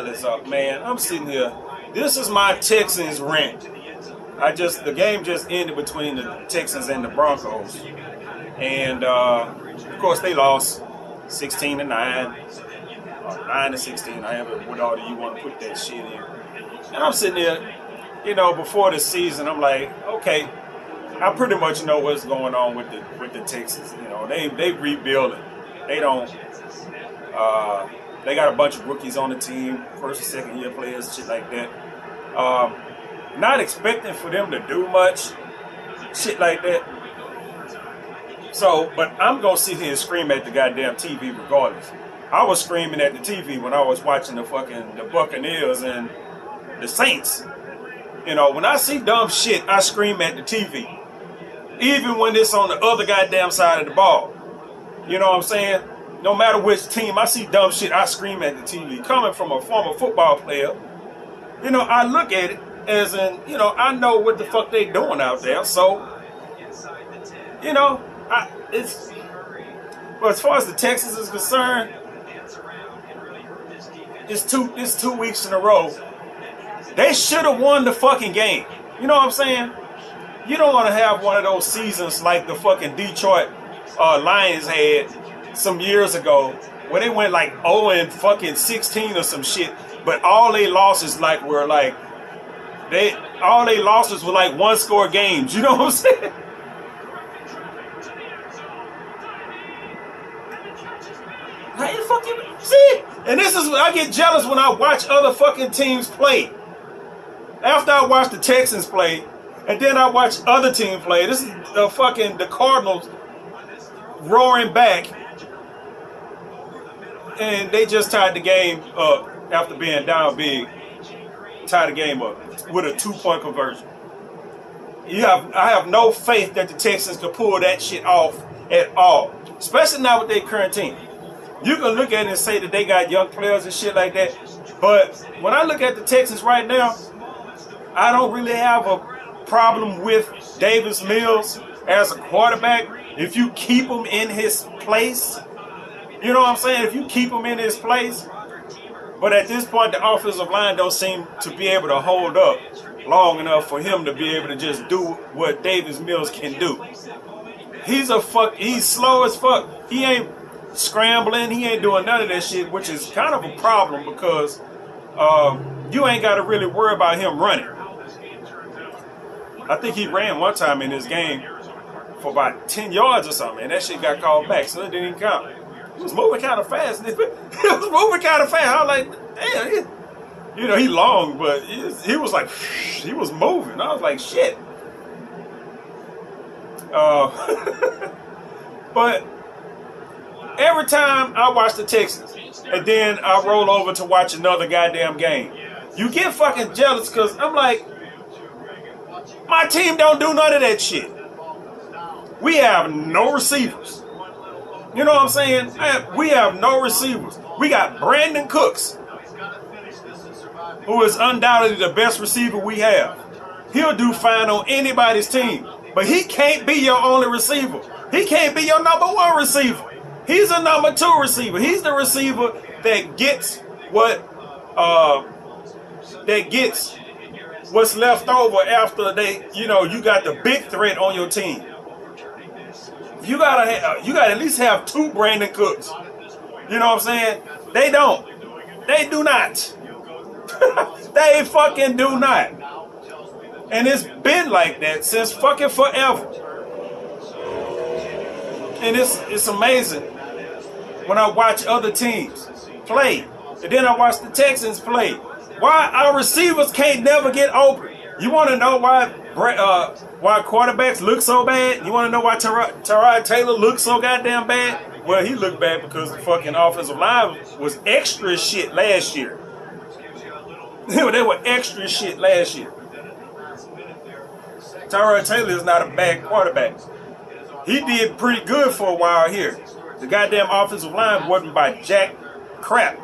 jealous of, man. I'm sitting here. This is my Texans rant. The game just ended between the Texans and the Broncos. And of course they lost 16-9, 9-16, however, what order you want to put that shit in. And I'm sitting there, before the season, I'm like, okay, I pretty much know what's going on with the Texans. They rebuilding. They don't. They got a bunch of rookies on the team, first and second year players, shit like that. Not expecting for them to do much, shit like that. So, but I'm gonna sit here and scream at the goddamn TV regardless. I was screaming at the TV when I was watching the Buccaneers and the Saints. When I see dumb shit, I scream at the TV. Even when it's on the other goddamn side of the ball. You know what I'm saying? No matter which team, I see dumb shit, I scream at the TV. Coming from a former football player, I look at it as in, I know what the fuck they doing out there. So, but as far as the Texans is concerned, it's two weeks in a row. They should have won the fucking game. You know what I'm saying? You don't want to have one of those seasons like the fucking Detroit Lions had some years ago, where they went like 0-16 or some shit, but all they losses were like one score games. You know what I'm saying? How you fucking see? And this is I get jealous when I watch other fucking teams play. After I watch the Texans play, and then I watch other teams play. This is the Cardinals roaring back. And they just tied the game up after being down big. Tied the game up with a 2-point conversion. I have no faith that the Texans could pull that shit off at all. Especially not with their current team. You can look at it and say that they got young players and shit like that. But when I look at the Texans right now, I don't really have a problem with Davis Mills as a quarterback. If you keep him in his place, you know what I'm saying? If you keep him in his place, but at this point the offensive line don't seem to be able to hold up long enough for him to be able to just do what Davis Mills can do. He's slow as fuck. He ain't scrambling, he ain't doing none of that shit, which is kind of a problem because you ain't got to really worry about him running. I think he ran one time in this game for about 10 yards or something, and that shit got called back, so it didn't even count. He was moving kind of fast. I was like, damn, he long, but he was like, he was moving. I was like, shit. But every time I watch the Texans, and then I roll over to watch another goddamn game, you get fucking jealous because I'm like, my team don't do none of that shit. We have no receivers. You know what I'm saying? We have no receivers. We got Brandon Cooks, who is undoubtedly the best receiver we have. He'll do fine on anybody's team, but he can't be your only receiver. He can't be your number one receiver. He's a number two receiver. He's the receiver that gets what's left over after you got the big threat on your team. You gotta at least have two Brandon Cooks. You know what I'm saying? They don't. They do not. They fucking do not. And it's been like that since fucking forever. And it's amazing when I watch other teams play. And then I watch the Texans play. Why our receivers can't never get open? You want to know why quarterbacks look so bad? You want to know why Tyrod Taylor looks so goddamn bad? Well, he looked bad because the fucking offensive line was extra shit last year. They were extra shit last year. Tyrod Taylor is not a bad quarterback. He did pretty good for a while here. The goddamn offensive line wasn't by jack crap.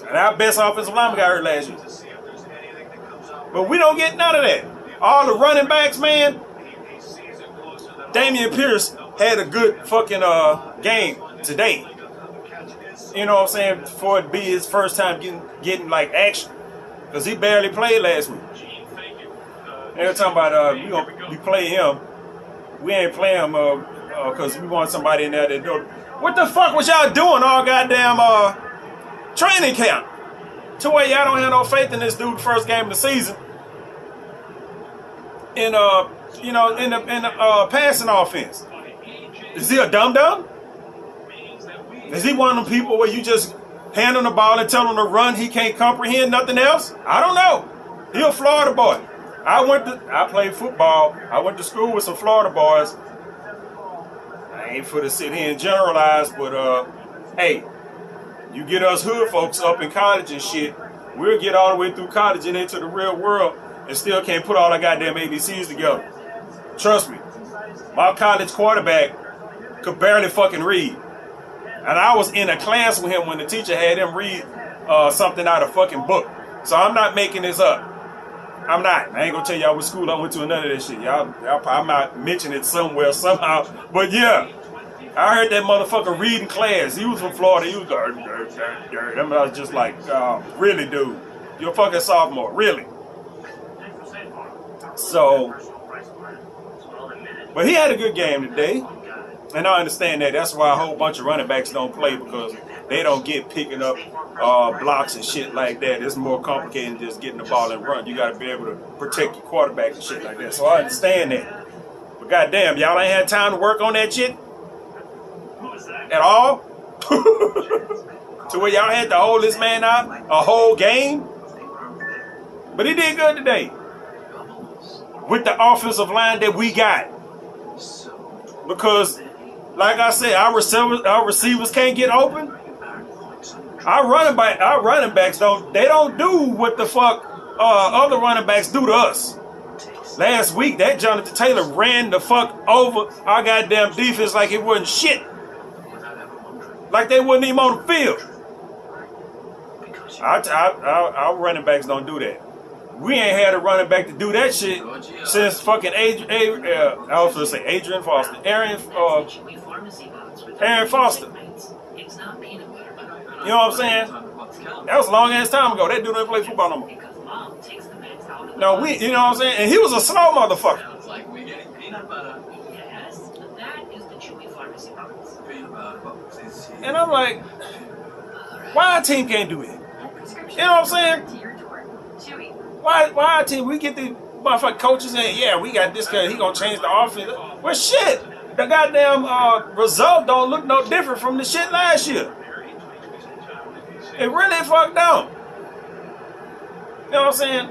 And our best offensive lineman got hurt last year. But we don't get none of that. All the running backs, man. Damian Pierce had a good fucking game today. You know what I'm saying? For it be his first time getting like action, because he barely played last week. Every time about we play him, we ain't play him because we want somebody in there that do. What the fuck was y'all doing all goddamn training camp? To where y'all don't have no faith in this dude first game of the season. In the passing offense. Is he a dum-dum? Is he one of them people where you just hand him the ball and tell him to run, he can't comprehend nothing else? I don't know. He a Florida boy. I played football. I went to school with some Florida boys. I ain't for to sit here and generalize, but hey, you get us hood folks up in college and shit, we'll get all the way through college and into the real world and still can't put all our goddamn ABCs together. Trust me, my college quarterback could barely fucking read. And I was in a class with him when the teacher had him read something out of fucking book. So I'm not making this up. I'm not. I ain't gonna tell y'all what school I went to and none of that shit. I might mention it somewhere, somehow. But yeah, I heard that motherfucker read in class. He was from Florida. He was dirt. I was just like, really, dude? You're a fucking sophomore. Really? So, but he had a good game today. And I understand that. That's why a whole bunch of running backs don't play, because they don't get picking up blocks and shit like that. It's more complicated than just getting the ball and run. You got to be able to protect your quarterback and shit like that. So I understand that. But goddamn, y'all ain't had time to work on that shit at all? To where y'all had to hold this man out a whole game? But he did good today. With the offensive line that we got. Because, like I said, our receivers can't get open. Our running backs don't do what the fuck other running backs do to us. Last week, that Jonathan Taylor ran the fuck over our goddamn defense like it wasn't shit. Like they wasn't even on the field. Our running backs don't do that. We ain't had a running back to do that shit since fucking Adrian Foster. Aaron Foster. You know what I'm saying? That was a long ass time ago. That dude don't play football no more. No, you know what I'm saying? And he was a slow motherfucker. It's like we're getting peanut butter. Yes, that is the Chewy Pharmacy box. Peanut butter box. And I'm like, why our team can't do it? You know what I'm saying? Why our team, we get the motherfucking coaches saying, yeah, we got this guy, he gonna change the offense. Well, shit, the goddamn result don't look no different from the shit last year. It really fucked down. You know what I'm saying?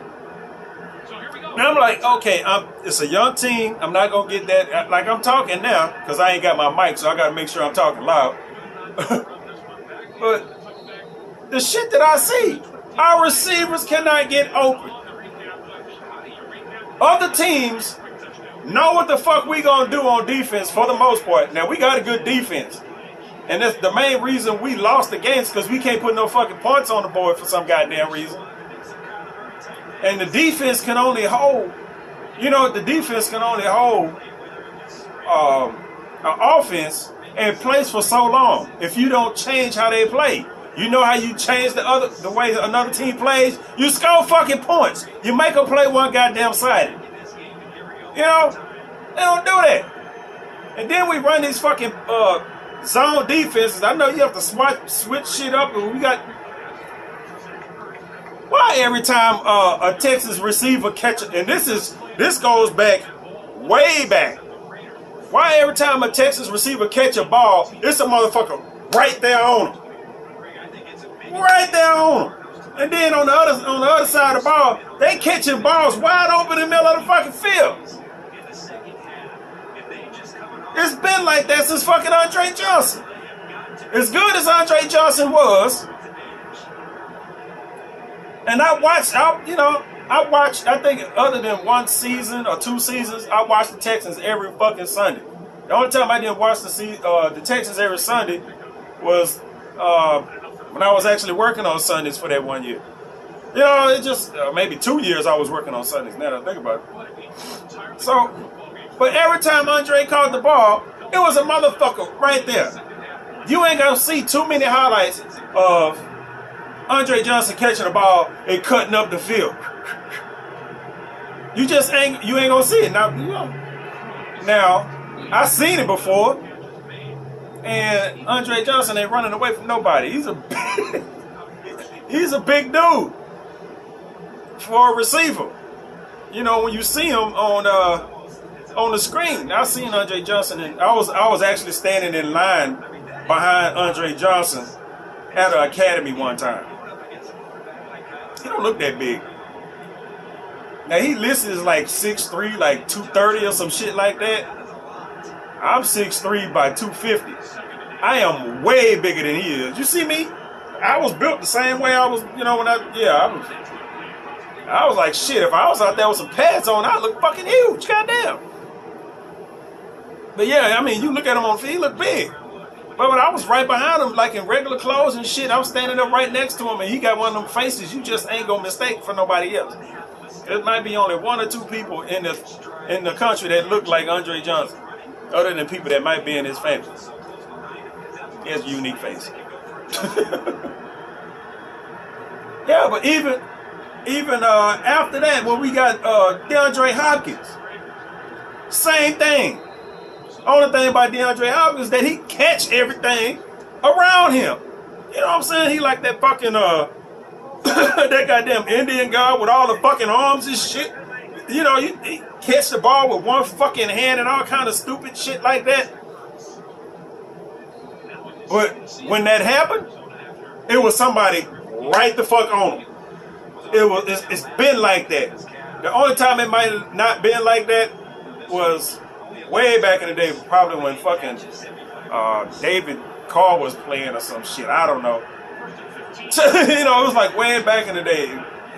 And I'm like, okay, it's a young team. I'm not gonna get that. Like, I'm talking now because I ain't got my mic, so I gotta make sure I'm talking loud. But the shit that I see, our receivers cannot get open. Other teams know what the fuck we gonna do on defense for the most part. Now, we got a good defense. And that's the main reason we lost the games, because we can't put no fucking points on the board for some goddamn reason. And the defense can only hold, the defense can only hold an offense and plays for so long if you don't change how they play. You know how you change the way another team plays? You score fucking points. You make them play one goddamn sided. They don't do that. And then we run these fucking zone defenses. I know you have to switch shit up, and we got. Why every time a Texas receiver catches, and this goes back, way back. Why every time a Texas receiver catch a ball, it's a motherfucker right there on him. Right there on him. And then on the other side of the ball, they catching balls wide open in the middle of the fucking field. It's been like that since fucking Andre Johnson. As good as Andre Johnson was, and I watched, I think other than one season or 2 seasons, I watched the Texans every fucking Sunday. The only time I didn't watch the Texans every Sunday was when I was actually working on Sundays for that 1 year. It just, maybe 2 years I was working on Sundays, now that I think about it. So, but every time Andre caught the ball, it was a motherfucker right there. You ain't gonna see too many highlights of Andre Johnson catching the ball and cutting up the field. You ain't gonna see it now. Now, I seen it before, and Andre Johnson ain't running away from nobody. He's a big dude for a receiver. When you see him on the screen, I seen Andre Johnson, and I was actually standing in line behind Andre Johnson at an academy one time. He don't look that big. Now he listed as like 6'3", like 230 or some shit like that. I'm 6'3" by 250. I am way bigger than he is. You see me? I was built the same way I was, I was like, shit, if I was out there with some pads on, I'd look fucking huge. Goddamn. But yeah, you look at him on the field, he look big. But when I was right behind him, like in regular clothes and shit, I was standing up right next to him, and he got one of them faces you just ain't gonna mistake for nobody else. There might be only one or two people in the country that look like Andre Johnson, other than people that might be in his family. He has a unique face. Yeah, but even after that, when we got DeAndre Hopkins, same thing. Only thing about DeAndre Hopkins is that he catch everything around him. You know what I'm saying? He like that fucking that goddamn Indian guy with all the fucking arms and shit. You catch the ball with one fucking hand and all kind of stupid shit like that. But when that happened, it was somebody right the fuck on him. It's been like that. The only time it might have not been like that was way back in the day, probably when fucking David Carr was playing or some shit. I don't know. It was like way back in the day.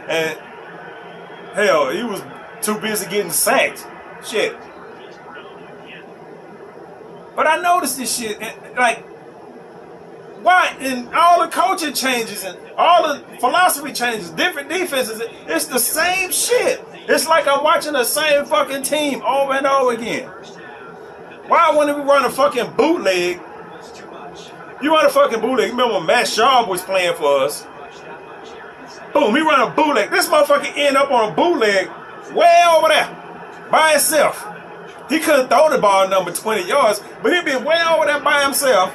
And hell, he was too busy getting sacked. Shit. But I noticed this shit, like, why in all the coaching changes and all the philosophy changes, different defenses, it's the same shit. It's like I'm watching the same fucking team over and over again. Why wouldn't we run a fucking bootleg? You run a fucking bootleg. Remember when Matt Schaub was playing for us? Boom, he run a bootleg. This motherfucker end up on a bootleg way over there by himself. He couldn't throw the ball number 20 yards, but he'd be way over there by himself.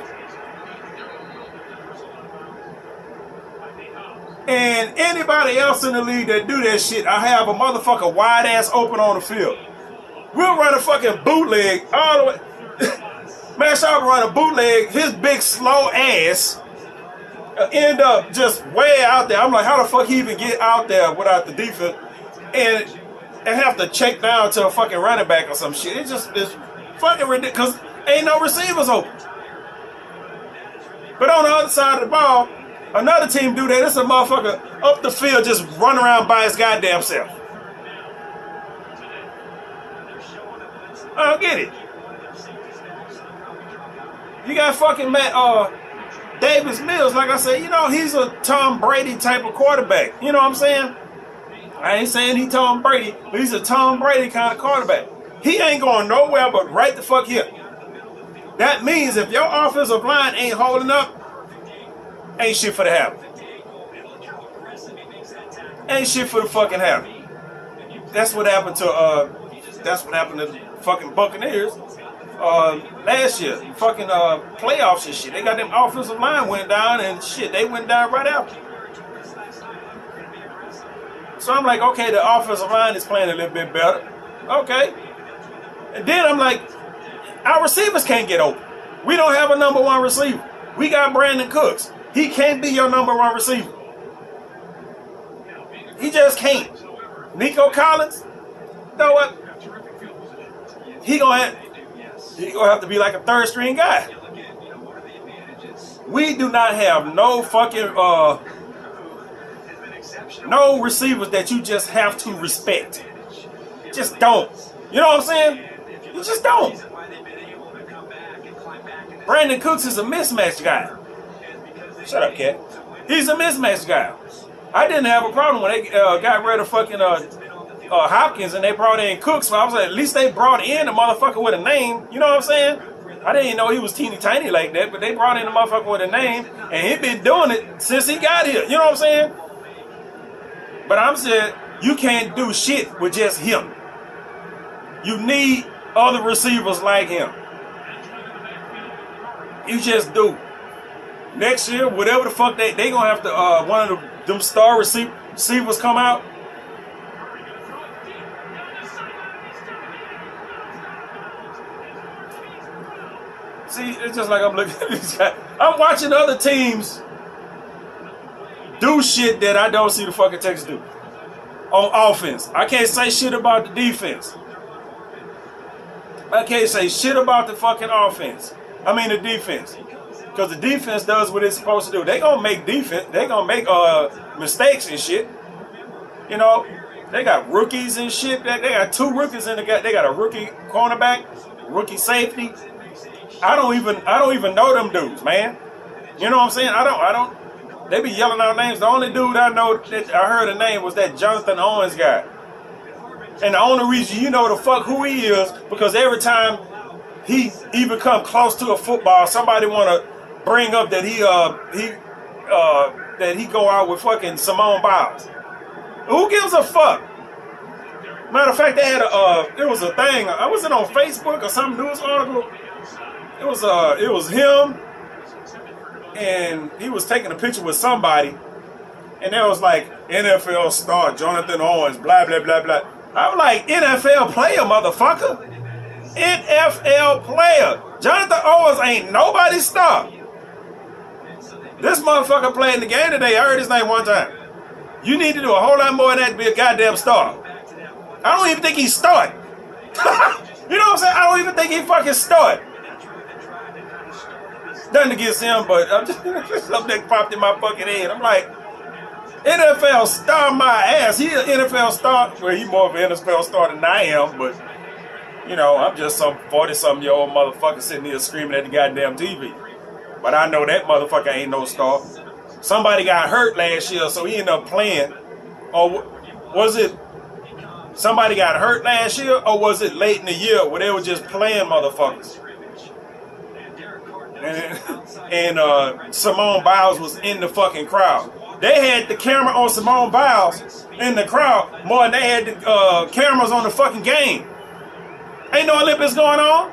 And anybody else in the league that do that shit, I have a motherfucker wide ass open on the field. We'll run a fucking bootleg all the way. Man, Schaub run a bootleg, his big slow ass end up just way out there. I'm like, how the fuck he even get out there without the defense and have to check down to a fucking running back or some shit? It's fucking ridiculous. Ain't no receivers open. But on the other side of the ball, another team do that. It's a motherfucker up the field just run around by his goddamn self. I don't get it. You got fucking Davis Mills, like I said, he's a Tom Brady type of quarterback. You know what I'm saying? I ain't saying he Tom Brady, but he's a Tom Brady kind of quarterback. He ain't going nowhere but right the fuck here. That means if your offensive line ain't holding up, ain't shit for the happen. Ain't shit for the fucking happen. That's what happened to the fucking Buccaneers last year. Fucking playoffs and shit. They got them offensive line went down and shit. They went down right after. So I'm like, okay, the offensive line is playing a little bit better. Okay. And then I'm like, our receivers can't get open. We don't have a number one receiver. We got Brandon Cooks. He can't be your number one receiver. He just can't. Nico Collins, you know what? He gonna have to be like a third string guy. We do not have no fucking no receivers that you just have to respect. Just don't. You know what I'm saying? You just don't. Brandon Cooks is a mismatch guy. Shut up, cat. He's a mismatch guy. I didn't have a problem when they got rid of fucking Hopkins and they brought in Cooks. So I was like, at least they brought in a motherfucker with a name. You know what I'm saying? I didn't even know he was teeny tiny like that, but they brought in a motherfucker with a name, and he been doing it since he got here. You know what I'm saying? But I'm saying you can't do shit with just him. You need other receivers like him. You just do. Next year, whatever the fuck they gonna have to one of them star receivers come out. See, it's just like I'm looking at this guy. I'm watching other teams do shit that I don't see the fucking Texans do on offense. I can't say shit about the defense. I can't say shit about the fucking offense. I mean the defense. Because the defense does what it's supposed to do. They gonna make defense. They gonna make mistakes and shit. You know, they got rookies and shit. They got 2 rookies in the game. They got a rookie cornerback, rookie safety. I don't even know them dudes, man. You know what I'm saying? I don't. They be yelling out names. The only dude I know that I heard a name was that Jonathan Owens guy. And the only reason you know the fuck who he is because every time he even come close to a football, somebody want to bring up that he go out with fucking Simone Biles. Who gives a fuck? Matter of fact, they had there was a thing. I wasn't on Facebook or some news article. It was him, and he was taking a picture with somebody, and there was like NFL star Jonathan Owens, blah blah blah blah. I'm like, NFL player, motherfucker. NFL player. Jonathan Owens ain't nobody's star. This motherfucker played in the game today. I heard his name one time. You need to do a whole lot more than that to be a goddamn star. I don't even think he started. You know what I'm saying? I don't even think he fucking started. Nothing against him, but I'm just something that popped in my fucking head. I'm like, NFL star my ass. He an NFL star. Well, he more of an NFL star than I am, but you know, I'm just some 40-something-year-old motherfucker sitting here screaming at the goddamn TV. But I know that motherfucker ain't no star. Somebody got hurt last year, so he ended up playing. Or was it somebody got hurt last year, or was it late in the year where they were just playing motherfuckers? And Simone Biles was in the fucking crowd. They had the camera on Simone Biles in the crowd more than they had the cameras on the fucking game. Ain't no Olympics going on.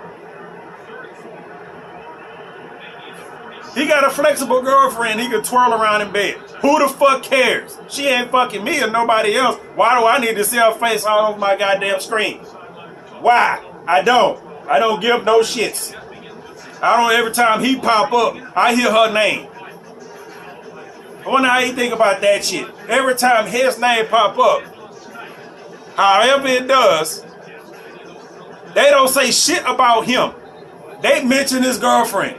He got a flexible girlfriend he could twirl around in bed. Who the fuck cares? She ain't fucking me or nobody else. Why do I need to see her face all over my goddamn screen? Why? I don't give no shits. I don't, every time he pop up, I hear her name. I wonder how you think about that shit. Every time his name pop up, however it does, they don't say shit about him. They mention his girlfriend.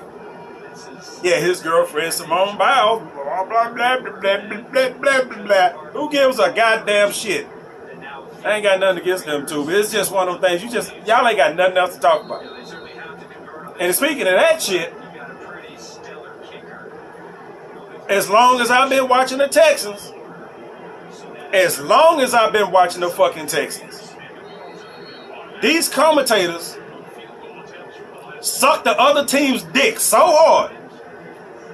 Yeah, his girlfriend, Simone Biles, blah, blah, blah, blah, blah, blah, blah, blah, blah. Who gives a goddamn shit? I ain't got nothing against them two, but it's just one of those things, y'all ain't got nothing else to talk about. And speaking of that shit, as long as I've been watching the Texans, as long as I've been watching the fucking Texans, these commentators suck the other team's dick so hard.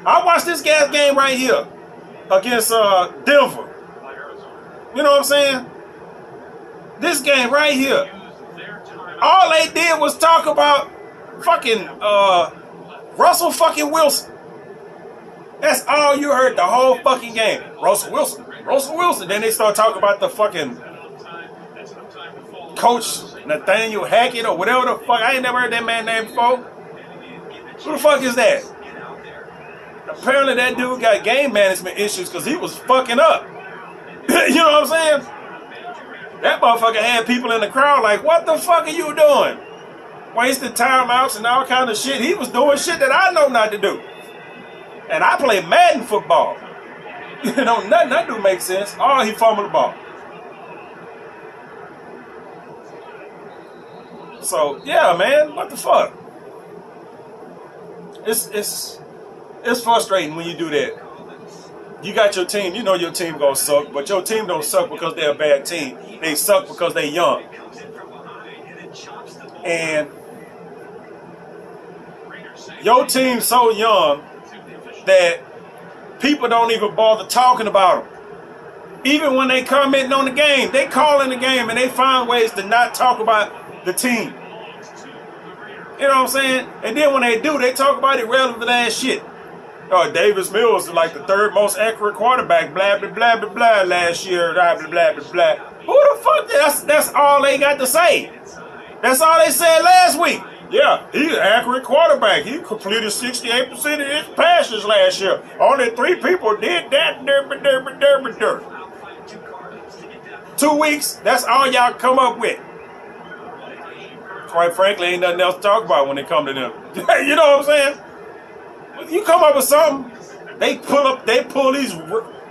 I watched this guy's game right here against Denver. You know what I'm saying? This game right here. All they did was talk about fucking Russell fucking Wilson. That's all you heard the whole fucking game. Russell Wilson. Then they start talking about the fucking coach Nathaniel Hackett or whatever the fuck. I ain't never heard that man name before. Who the fuck is that? Apparently that dude got game management issues because he was fucking up. You know what I'm saying? That motherfucker had people in the crowd like, what the fuck are you doing? Wasting timeouts and all kind of shit. He was doing shit that I know not to do. And I play Madden football. You know, nothing I do makes sense. Oh, he fumbled the ball. So, yeah, man, what the fuck? It's frustrating when you do that. You got your team, you know your team gonna suck, but your team don't suck because they're a bad team. They suck because they young. And Your team's so young that people don't even bother talking about them. Even when they commenting on the game, they call in the game and they find ways to not talk about the team. You know what I'm saying? And then when they do, they talk about irrelevant ass shit. Davis Mills is like the third most accurate quarterback, blah, blah, blah, blah, blah, last year, blah, blah, blah, blah, blah. Who the fuck? That's all they got to say. That's all they said last week. Yeah, he's an accurate quarterback. He completed 68% of his passes last year. Only 3 people did that. 2 weeks, that's all y'all come up with. Quite frankly, ain't nothing else to talk about when it come to them. You know what I'm saying? When you come up with something, they pull these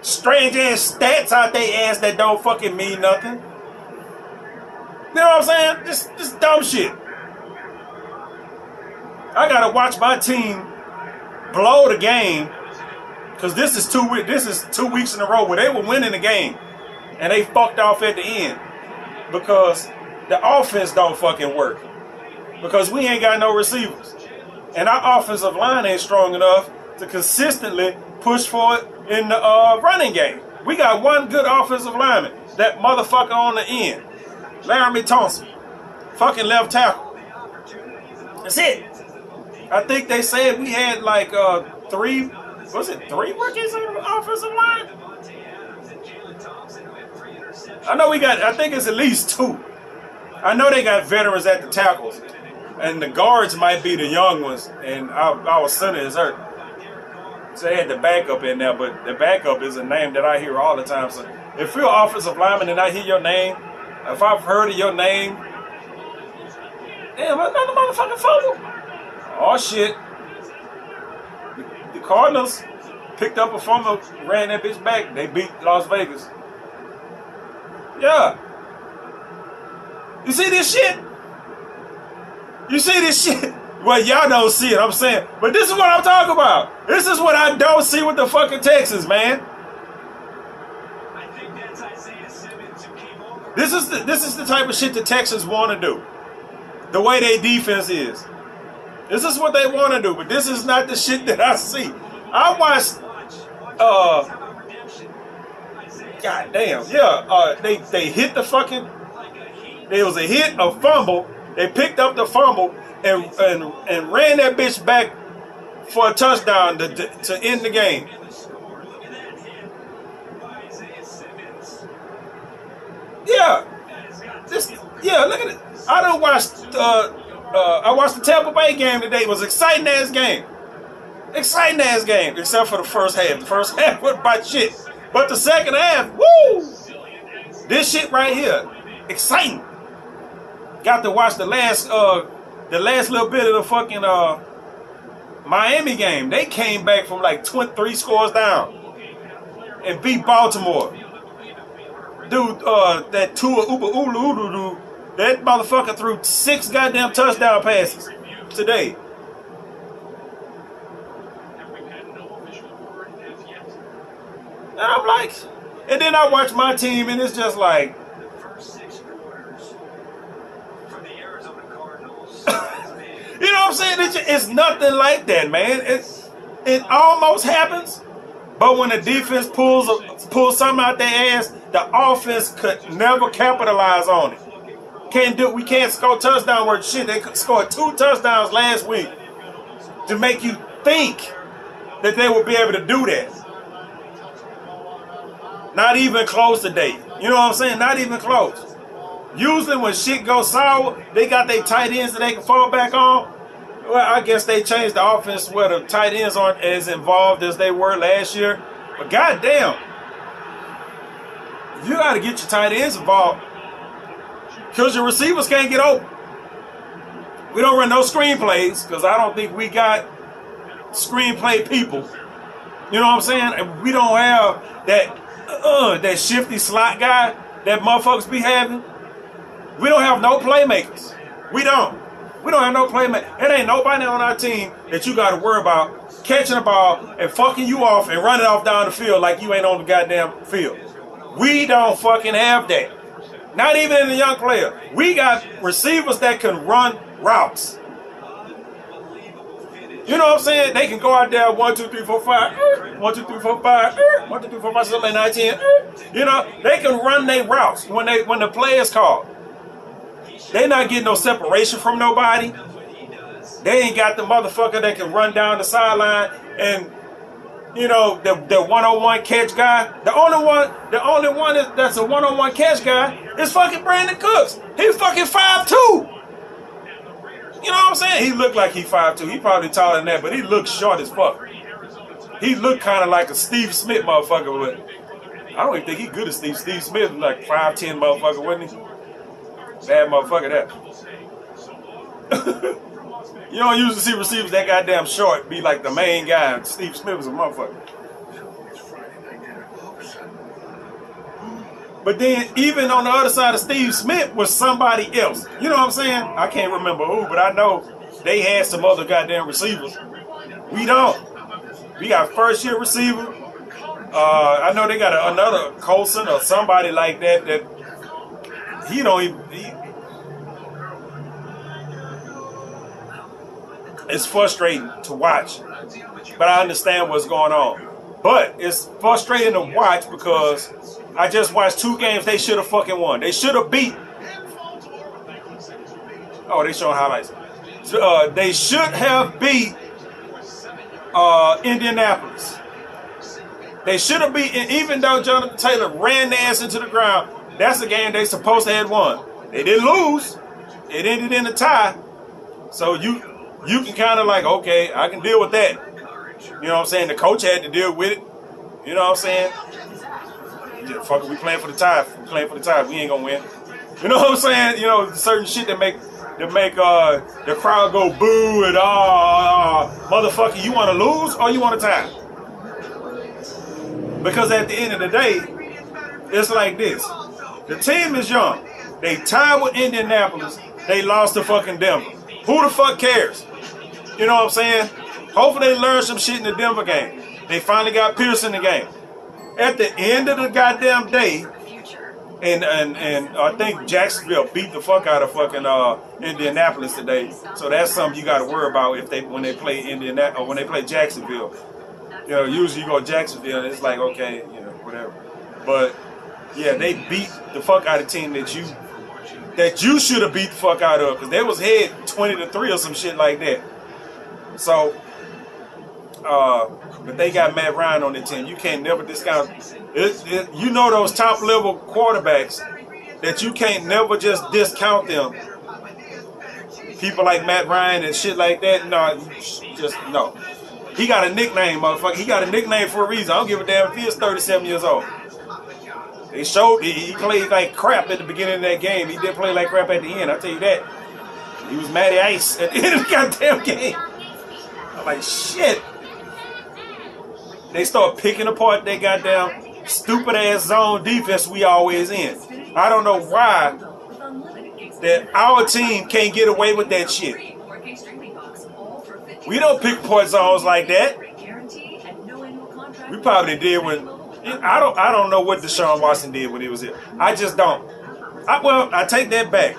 strange ass stats out their ass that don't fucking mean nothing. You know what I'm saying? Just dumb shit. I gotta watch my team blow the game because this is 2 weeks in a row where they were winning the game and they fucked off at the end because the offense don't fucking work because we ain't got no receivers and our offensive line ain't strong enough to consistently push for it in the running game. We got one good offensive lineman, that motherfucker on the end, Laramie Thompson, fucking left tackle. That's it. I think they said we had like 3 rookies on the offensive line? I think it's at least 2. I know they got veterans at the tackles. And the guards might be the young ones. And our center is hurt. So they had the backup in there. But the backup is a name that I hear all the time. So if you're an offensive lineman and I hear your name, if I've heard of your name, damn, another motherfucking fumble. Oh shit. The Cardinals picked up a fumble, ran that bitch back. They beat Las Vegas. Yeah. You see this shit? You see this shit? Well, y'all don't see it, I'm saying. But this is what I'm talking about. This is what I don't see with the fucking Texans, man. This is the type of shit the Texans want to do. The way their defense is. This is what they want to do, but this is not the shit that I see. I watched, goddamn, yeah, they hit the fucking, there was a hit, a fumble, they picked up the fumble and ran that bitch back for a touchdown to end the game. Yeah, look at it. I watched the Tampa Bay game today. It was an exciting ass game. Except for the first half. The first half went by shit. But the second half, woo! This shit right here, exciting. Got to watch the last little bit of the fucking Miami game. They came back from like 3 scores down and beat Baltimore. Dude, that Tua Uba dude, that motherfucker threw 6 goddamn touchdown passes today. And I'm like, and then I watch my team and it's just like, you know what I'm saying? It's nothing like that, man. It almost happens, but when the defense pulls something out their ass, the offense could never capitalize on it. We can't score touchdown worth shit. They scored 2 touchdowns last week to make you think that they would be able to do that. Not even close today. You know what I'm saying? Not even close. Usually when shit goes sour, they got their tight ends that they can fall back on. Well, I guess they changed the offense where the tight ends aren't as involved as they were last year. But goddamn, you got to get your tight ends involved because your receivers can't get open. We don't run no screenplays because I don't think we got screenplay people. You know what I'm saying? And we don't have that shifty slot guy that motherfuckers be having. We don't have no playmakers. We don't have no playmakers. It ain't nobody on our team that you got to worry about catching a ball and fucking you off and running off down the field like you ain't on the goddamn field. We don't fucking have that. Not even in the young player. We got receivers that can run routes. You know what I'm saying? They can go out there 1, 2, 3, 4, 5, 1, 2, 3, 4, 5, 1, 2, 3, 4, 5, 6, 7, 8, 9, 10. You know, they can run their routes when the play is called. They not getting no separation from nobody. They ain't got the motherfucker that can run down the sideline and you know the one-on-one catch guy. The only one that's a one-on-one catch guy is fucking Brandon Cooks. He's fucking 5'2". You know what I'm saying? He looked like he 5'2". He probably taller than that, but he looked short as fuck. He looked kind of like a Steve Smith motherfucker, but I don't even think he good as Steve. Steve Smith was like 5'10" motherfucker, wasn't he? Bad motherfucker that. You don't usually see receivers that goddamn short be like the main guy. Steve Smith was a motherfucker. But then even on the other side of Steve Smith was somebody else. You know what I'm saying? I can't remember who, but I know they had some other goddamn receivers. We don't. We got first year receiver. I know they got another Colson or somebody like that he don't even. It's frustrating to watch, but I understand what's going on. But it's frustrating to watch because I just watched 2 games they should have fucking won. They should have beat. Oh, they showing highlights. They should have beat Indianapolis. They should have beat, even though Jonathan Taylor ran their ass into the ground, that's the game they supposed to have won. They didn't lose. It ended in a tie. So you can kind of like, okay, I can deal with that. You know what I'm saying? The coach had to deal with it. You know what I'm saying? Just, fuck it, we playing for the tie. We playing for the tie. We ain't gonna win. You know what I'm saying? You know, certain shit that make the crowd go boo and motherfucker, you want to lose or you want to tie? Because at the end of the day, it's like this. The team is young. They tied with Indianapolis. They lost to fucking Denver. Who the fuck cares? You know what I'm saying? Hopefully they learn some shit in the Denver game. They finally got Pierce in the game. At the end of the goddamn day, and I think Jacksonville beat the fuck out of fucking Indianapolis today. So that's something you got to worry about when they play Indianapolis or when they play Jacksonville. You know, usually you go to Jacksonville and it's like, okay, you know, whatever. But yeah, they beat the fuck out of the team that you should have beat the fuck out of, because they was head 20-3 or some shit like that. So, but they got Matt Ryan on their team. You can't never discount it. You know those top level quarterbacks that you can't never just discount them. People like Matt Ryan and shit like that. No, just no. He got a nickname, motherfucker. He got a nickname for a reason. I don't give a damn if he is 37 years old. They showed he played like crap at the beginning of that game. He did play like crap at the end, I'll tell you that. He was Matty Ice at the end of the goddamn game. I'm like, shit. They start picking apart that goddamn stupid ass zone defense we always in. I don't know why that our team can't get away with that shit. We don't pick apart zones like that. We probably did when I don't know what Deshaun Watson did when he was here. I just don't. I take that back.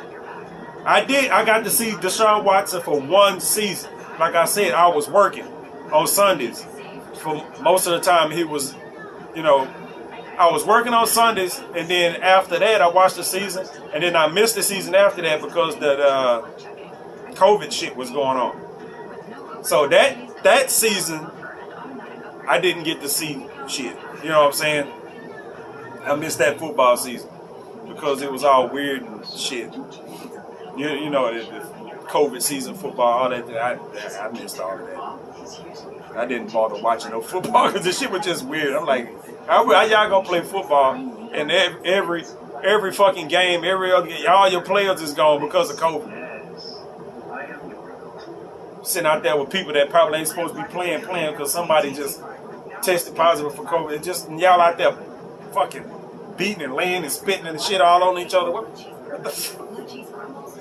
I got to see Deshaun Watson for one season. Like I said, I was working on Sundays. For most of the time, he was, you know, I was working on Sundays, and then after that, I watched the season, and then I missed the season after that because the COVID shit was going on. So that season, I didn't get to see shit. You know what I'm saying? I missed that football season because it was all weird and shit. You know, the COVID season football, all that. I missed all of that. I didn't bother watching no football because this shit was just weird. I'm like, how y'all gonna play football and every fucking game, every other game, all your players is gone because of COVID? Sitting out there with people that probably ain't supposed to be playing because somebody just tested positive for COVID. Just y'all out there fucking beating and laying and spitting and shit all on each other. What the fuck?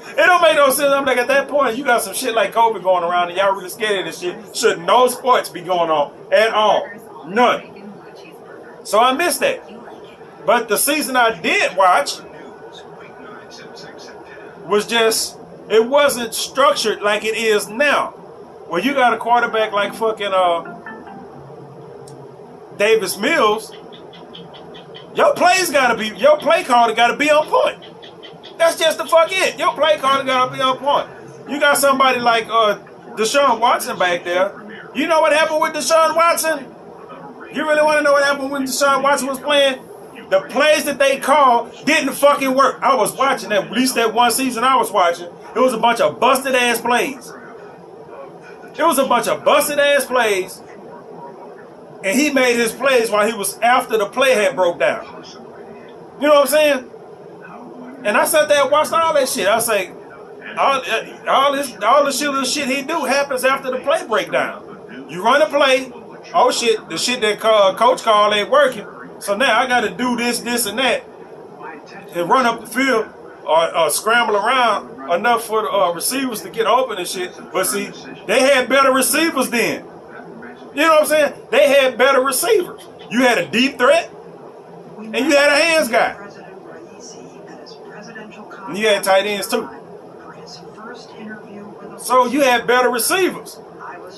It don't make no sense. I'm like, at that point, you got some shit like COVID going around and y'all really scared of this shit. Should no sports be going on at all? None. So I missed that. But the season I did watch was just, it wasn't structured like it is now. when you got a quarterback like fucking Davis Mills, your play caller gotta be on point. That's just the fuck it. Your play caller gotta be on point. You got somebody like Deshaun Watson back there. You know what happened with Deshaun Watson? You really want to know what happened when Deshaun Watson was playing? The plays that they called didn't fucking work. I was watching at least that one season I was watching. It was a bunch of busted ass plays. It was a bunch of busted ass plays. And he made his plays while he was after the play had broke down. You know what I'm saying? And I sat there and watched all that shit. I was like, all the shit he do happens after the play breakdown. You run a play, oh shit, the shit that coach called ain't working. So now I got to do this, and that, and run up the field or scramble around enough for the receivers to get open and shit. But see, they had better receivers then. You know what I'm saying? They had better receivers. You had a deep threat, and you had a hands guy. And you had tight ends too. So you had better receivers.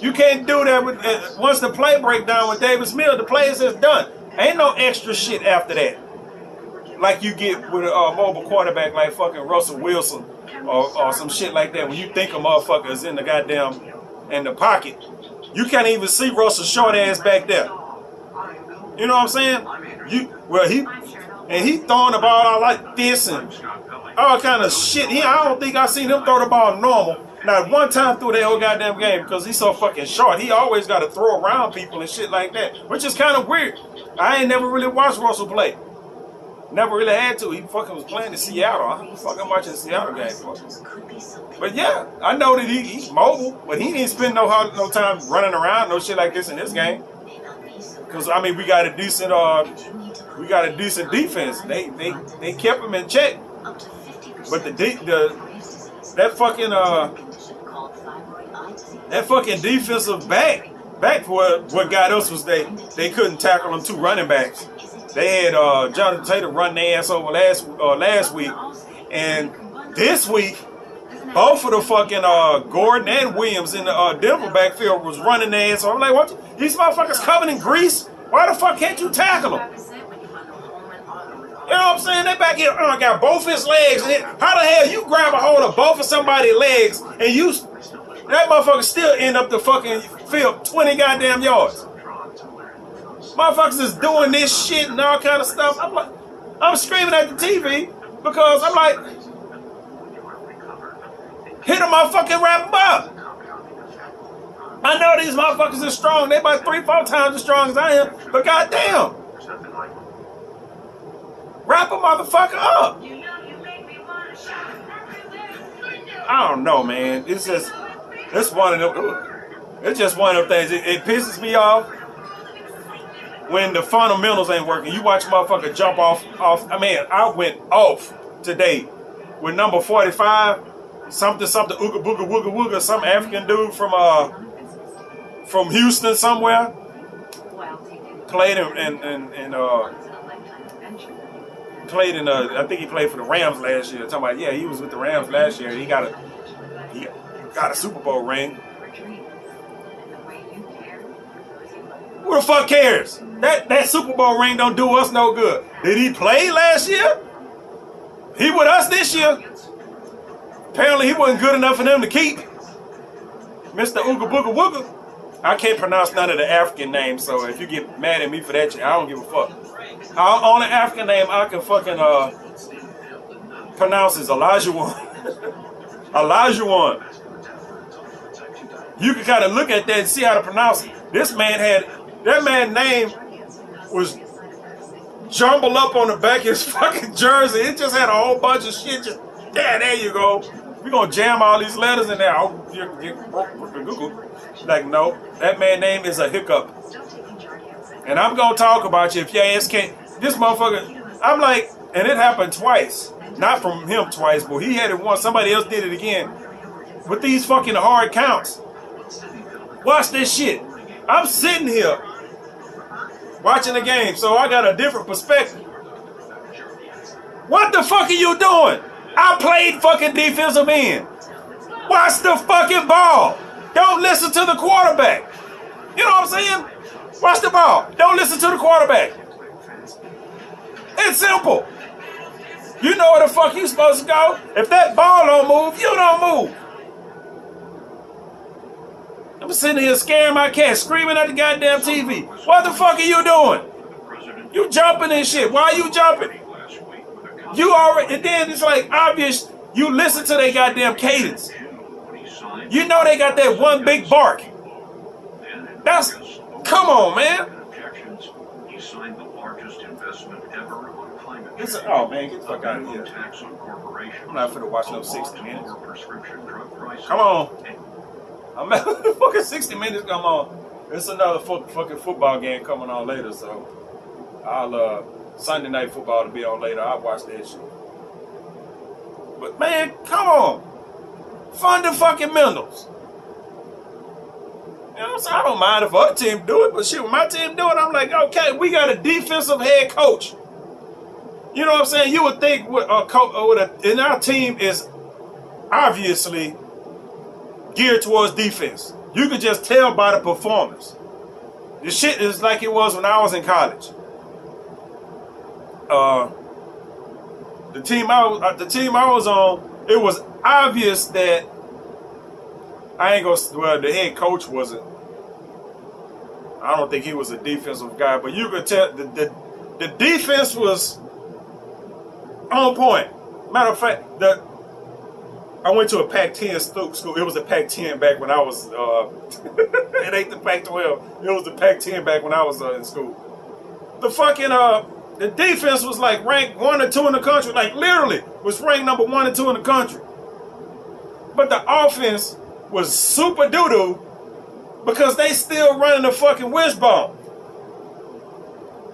You can't do that with once the play breakdown with Davis Mills, the play is just done. Ain't no extra shit after that. Like you get with a mobile quarterback like fucking Russell Wilson or some shit like that. When you think a motherfucker is in the goddamn in the pocket, you can't even see Russell's short ass back there. You know what I'm saying? He throwing the ball out like this and all kind of shit. I don't think I seen him throw the ball normal. Not one time through that whole goddamn game because he's so fucking short. He always got to throw around people and shit like that, which is kind of weird. I ain't never really watched Russell play. Never really had to. He fucking was playing in Seattle. I was fucking watching the Seattle game for him. But yeah, I know that he's mobile, but he didn't spend no time running around, no shit like this in this game. Because I mean, we got a decent defense. They kept him in check. But that fucking defensive back for what got us was they couldn't tackle them two running backs. They had Jonathan Taylor run their ass over last week, and this week both of the fucking Gordon and Williams in the Denver backfield was running their ass. So I'm like, what? These motherfuckers covered in grease? Why the fuck can't you tackle them? You know what I'm saying? They back here got both his legs. How the hell you grab a hold of both of somebody's legs and that motherfucker still end up the fucking field 20 goddamn yards? Motherfuckers is doing this shit and all kind of stuff. I'm screaming at the TV because I'm like, hit a motherfucking wrap him up. I know these motherfuckers are strong. They about 3-4 times as strong as I am, but goddamn. Wrap a motherfucker up. I don't know, man. It's just one of them things. It pisses me off when the fundamentals ain't working. You watch a motherfucker jump off. I mean, I went off today with number 45, something ooga booga wooga wooga, some African dude from Houston somewhere. Played in I think he played for the Rams last year. Talking about, yeah, he was with the Rams last year. He got a Super Bowl ring. Who the fuck cares? That Super Bowl ring don't do us no good. Did he play last year? He with us this year. Apparently he wasn't good enough for them to keep. Mr. Ooga Booga Wooga. I can't pronounce none of the African names, so if you get mad at me for that shit, I don't give a fuck. Our only African name I can fucking pronounce is Elijah. Elijah. You can kind of look at that and see how to pronounce it. That man's name was jumbled up on the back of his fucking jersey. It just had a whole bunch of shit. Just, yeah, there you go. We're going to jam all these letters in there. Like, no, that man's name is a hiccup. And I'm going to talk about you if your ass can't. This motherfucker, I'm like, and it happened twice. Not from him twice, but he had it once. Somebody else did it again. With these fucking hard counts. Watch this shit. I'm sitting here watching the game, so I got a different perspective. What the fuck are you doing? I played fucking defensive end. Watch the fucking ball. Don't listen to the quarterback. You know what I'm saying? Watch the ball. Don't listen to the quarterback. It's simple. You know where the fuck you supposed to go. If that ball don't move, you don't move. I'm sitting here scaring my cat, screaming at the goddamn TV. What the fuck are you doing? You jumping and shit. Why are you jumping? You already, and then it's like obvious you listen to their goddamn cadence. You know they got that one big bark. That's, come on, man. Oh man, get the fuck out of here. I'm not finna watch no 60 minutes. Come on. I'm at fucking 60 minutes come on. It's another fucking football game coming on later, so I'll Sunday night football to be on later. I'll watch that shit. But man, come on. Fund the fucking Mendels. You know what I'm saying? I don't mind if other team do it, but shit, when my team do it, I'm like, okay, we got a defensive head coach. You know what I'm saying? You would think with a coach, and our team is obviously geared towards defense. You could just tell by the performance. The shit is like it was when I was in college. The team I was on, it was obvious that the head coach wasn't. I don't think he was a defensive guy, but you could tell the defense was on point. Matter of fact, I went to a Pac-10 school. It was a Pac-10 back when I was, it ain't the Pac-12. It was the Pac-10 back when I was in school. The fucking, the defense was like ranked 1 or 2 in the country. Like literally was ranked number 1 and 2 in the country. But the offense was super doo-doo because they still running the fucking wishbone.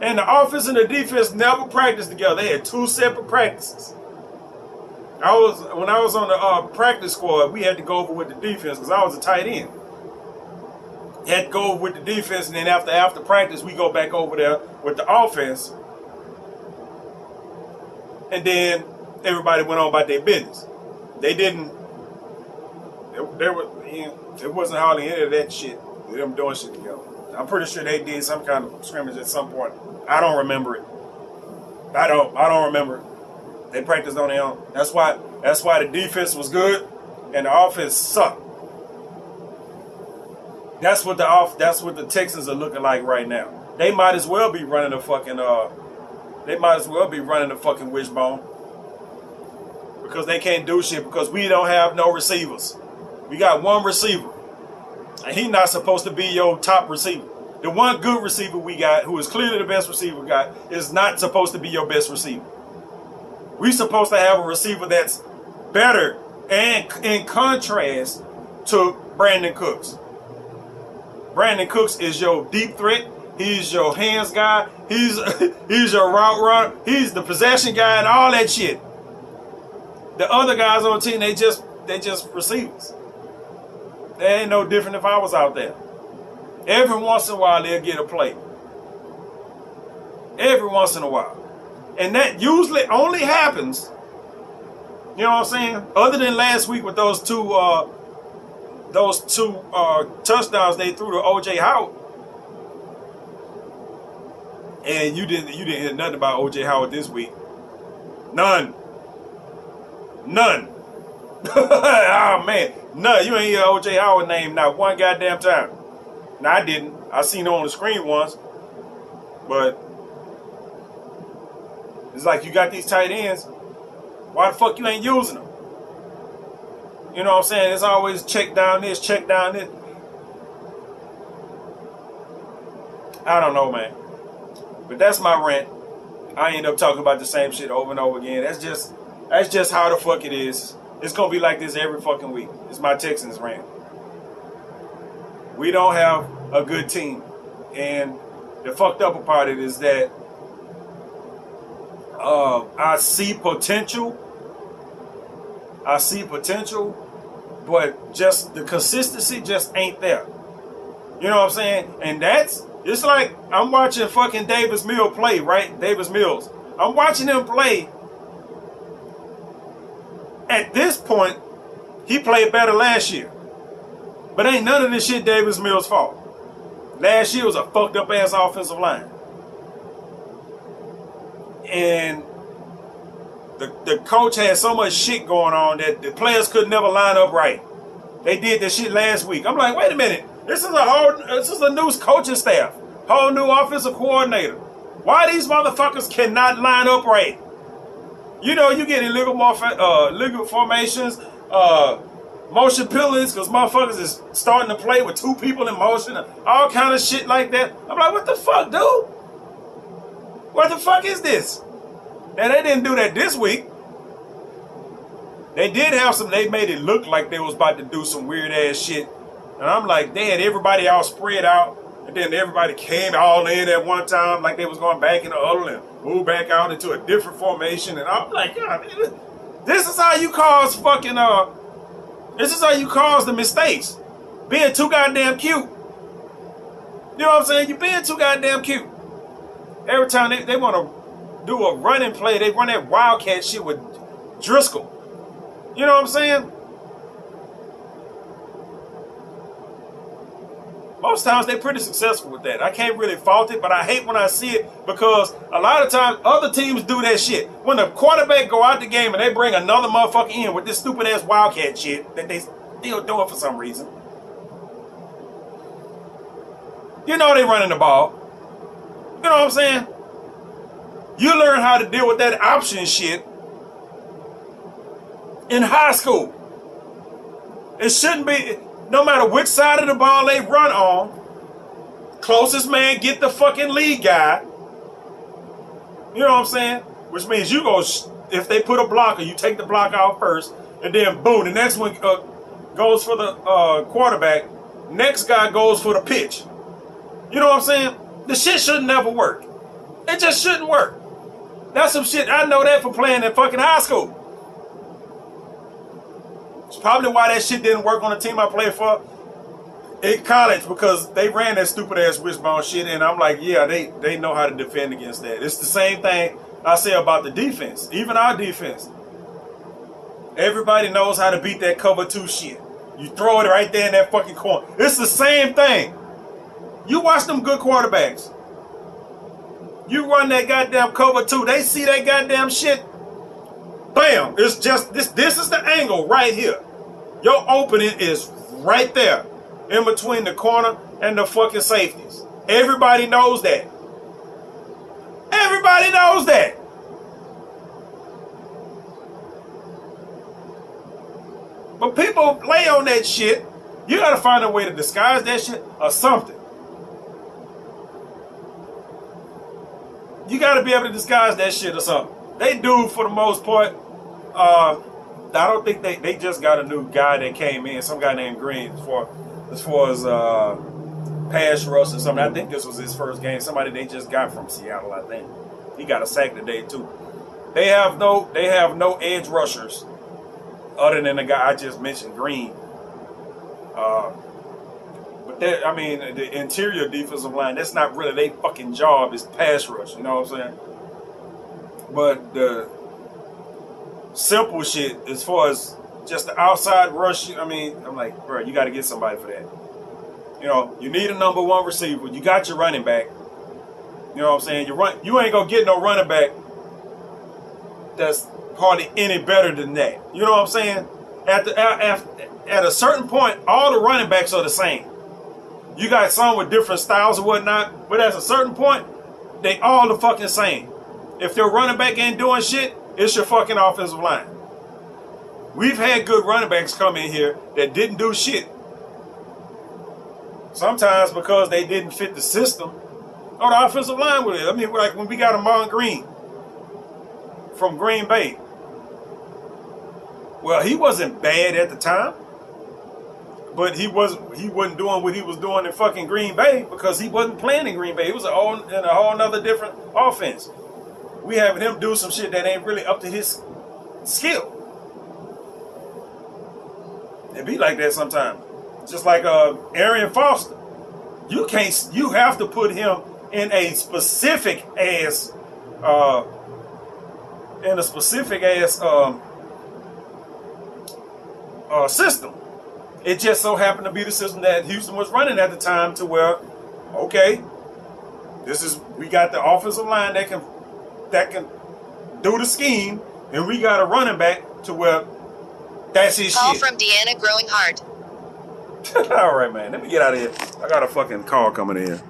And the offense and the defense never practiced together. They had 2 separate practices. When I was on the practice squad, we had to go over with the defense because I was a tight end. Had to go over with the defense, and then after practice, we go back over there with the offense. And then everybody went on about their business. They didn't. It wasn't hardly any of that shit. Them doing shit together. I'm pretty sure they did some kind of scrimmage at some point. I don't remember it. I don't remember it. They practiced on their own. That's why the defense was good and the offense sucked. That's what the Texans are looking like right now. They might as well be running the fucking wishbone. Because they can't do shit because we don't have no receivers. We got one receiver. And he's not supposed to be your top receiver. The one good receiver we got, who is clearly the best receiver we got, is not supposed to be your best receiver. We're supposed to have a receiver that's better and in contrast to Brandon Cooks. Brandon Cooks is your deep threat. He's your hands guy. He's your route runner. He's the possession guy and all that shit. The other guys on the team, they just receivers. They ain't no different if I was out there. Every once in a while, they'll get a play. Every once in a while. And that usually only happens, you know what I'm saying? Other than last week with those two touchdowns they threw to O.J. Howard. And you didn't hear nothing about O.J. Howard this week. None. Oh man, none. You ain't hear O.J. Howard name not one goddamn time. No, I didn't. I seen it on the screen once, but it's like you got these tight ends. Why the fuck you ain't using them? You know what I'm saying? It's always check down this, check down this. I don't know, man. But that's my rant. I end up talking about the same shit over and over again. That's just how the fuck it is. It's gonna be like this every fucking week. It's my Texans rant. We don't have a good team. And the fucked up part of it is that I see potential, but just the consistency just ain't there. You know what I'm saying? And it's like I'm watching fucking Davis Mills play, right? Davis Mills. I'm watching him play. At this point, he played better last year. But ain't none of this shit Davis Mills' fault. Last year was a fucked up ass offensive line. And the coach had so much shit going on that the players could never line up right. They did that shit last week. I'm like, wait a minute. This is a new coaching staff. Whole new offensive coordinator. Why these motherfuckers cannot line up right? You know, you get illegal formations, motion pillars, because motherfuckers is starting to play with two people in motion, and all kind of shit like that. I'm like, what the fuck, dude? What the fuck is this? Now, they didn't do that this week. They did have they made it look like they was about to do some weird ass shit. And I'm like, they had everybody all spread out, and then everybody came all in at one time like they was going back in the huddle and move back out into a different formation. And I'm like, God, this is how you cause this is how you cause the mistakes. Being too goddamn cute. You know what I'm saying? You being too goddamn cute. Every time they want to do a running play, they run that wildcat shit with Driscoll. You know what I'm saying? Most times they're pretty successful with that. I can't really fault it, but I hate when I see it because a lot of times other teams do that shit. When the quarterback go out the game and they bring another motherfucker in with this stupid ass wildcat shit that they still doing for some reason. You know they running the ball. You know what I'm saying? You learn how to deal with that option shit in high school. It shouldn't be, no matter which side of the ball they run on, closest man get the fucking lead guy. You know what I'm saying? Which means you go, if they put a blocker, you take the block out first, and then boom, the next one goes for the quarterback. Next guy goes for the pitch. You know what I'm saying? The shit should never work. It just shouldn't work. That's some shit, I know that for playing in fucking high school. It's probably why that shit didn't work on the team I played for in college, because they ran that stupid ass wishbone shit, and I'm like, yeah, they know how to defend against that. It's the same thing I say about the defense, even our defense. Everybody knows how to beat that cover 2 shit. You throw it right there in that fucking corner. It's the same thing. You watch them good quarterbacks. You run that goddamn cover 2. They see that goddamn shit. Bam. It's just this is the angle right here. Your opening is right there in between the corner and the fucking safeties. Everybody knows that. Everybody knows that. But people lay on that shit. You gotta find a way to disguise that shit or something. You gotta be able to disguise that shit or something. They do for the most part. I don't think they just got a new guy that came in, some guy named Green, as far as pass rush or something. I think this was his first game. Somebody they just got from Seattle, I think. He got a sack today too. They have no edge rushers other than the guy I just mentioned, Green. But the interior defensive line, that's not really their fucking job, is pass rush, you know what I'm saying? But the simple shit, as far as just the outside rush, I'm like, bro, you got to get somebody for that. You know, you need a number 1 receiver. You got your running back. You know what I'm saying? You ain't gonna get no running back that's hardly any better than that. You know what I'm saying? At a certain point, all the running backs are the same. You got some with different styles and whatnot, but at a certain point, they all the fucking same. If your running back ain't doing shit, it's your fucking offensive line. We've had good running backs come in here that didn't do shit. Sometimes because they didn't fit the system or the offensive line with it. I mean, like when we got Amon Green from Green Bay. Well, he wasn't bad at the time, but he wasn't doing what he was doing in fucking Green Bay because he wasn't playing in Green Bay. It was in a whole nother different offense. We having him do some shit that ain't really up to his skill. It be like that sometimes. Just like Arian Foster. You have to put him in a specific ass system. It just so happened to be the system that Houston was running at the time to where, okay, we got the offensive line that can do the scheme, and we got a running back to where that's his Call shit. from Deanna Growing Heart. All right, man. Let me get out of here. I got a fucking call coming in.